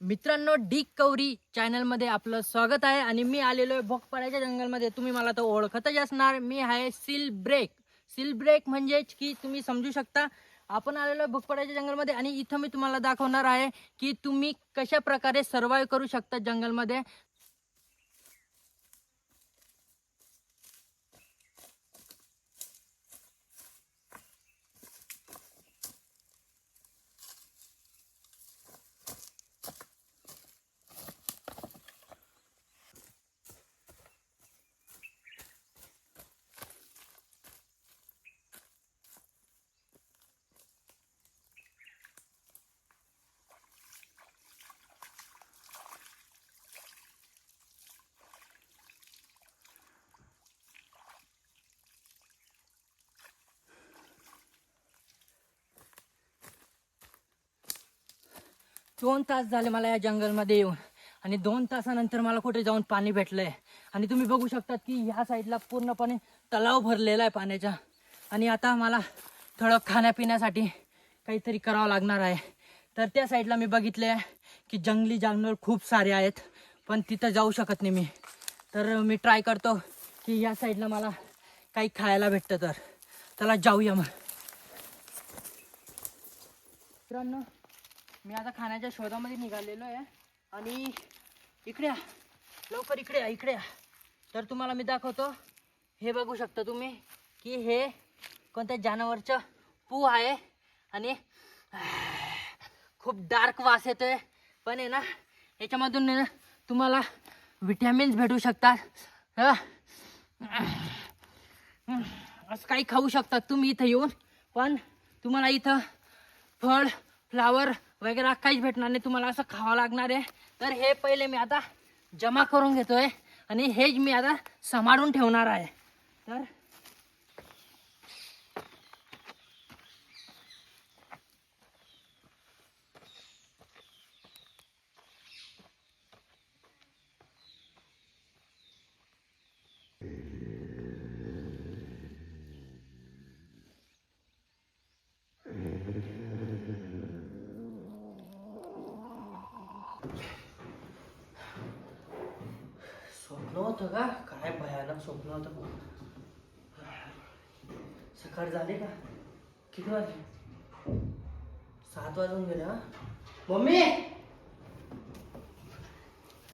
मित्रांनो, डिस्कवरी चॅनलमध्ये आपलं स्वागत आहे आणि मी आलेलो आहे भोकपाड्याच्या जंगलमध्ये. तुम्ही मला तर ओळखतच असणार. मी आहे सील ब्रेक. सील ब्रेक म्हणजेच की तुम्ही समजू शकता आपण आलेलो आहे भोकपाड्याच्या जंगलमध्ये आणि इथं मी तुम्हाला दाखवणार आहे की तुम्ही कशा प्रकारे सर्वाइव्ह करू शकता जंगलमध्ये. दोन तास झाले मला या जंगलमध्ये येऊन आणि 2 तासानंतर मला कुठे जाऊन पाणी भेटलंय. आणि तुम्ही बघू शकता की ह्या साईडला पूर्णपणे तलाव भरलेला आहे पाण्याचा. आणि आता मला थोडं खाण्यापिण्यासाठी काहीतरी करावं लागणार आहे. तर त्या साईडला मी बघितले की जंगली जानवर खूप सारे आहेत, पण तिथं जाऊ शकत नाही मी. तर मी ट्राय करतो की या साईडला मला काही खायला भेटतं. तर चला जाऊया मग. मित्रांनो, मी आता खाण्याच्या शोधामध्ये निघालेलो आहे आणि इकडे या, लवकर इकडे या, इकडे या. तर तुम्हाला मी दाखवतो. हे बघू शकता तुम्ही की हे कोणत्या जनावरचं पू आहे आणि खूप डार्क वास येतोय, पण आहे ना याच्यामधून आहे ना तुम्हाला विटॅमिन्स भेटू शकतात. असं काही खाऊ शकतात तुम्ही इथं येऊन, पण तुम्हाला इथं फळ फ्लावर वगैरे काहीच भेटणार नाही. तुम्हाला असं खावं लागणार आहे. तर हे पहिले मी आता जमा करून घेतोय आणि हेच मी आता सांभाळून ठेवणार आहे. तर स्वप्न होतं का? काय भयानक स्वप्न होतं. सकाळ झाली का? किती वाजले? 7 वाजून गेले. हा मम्मी,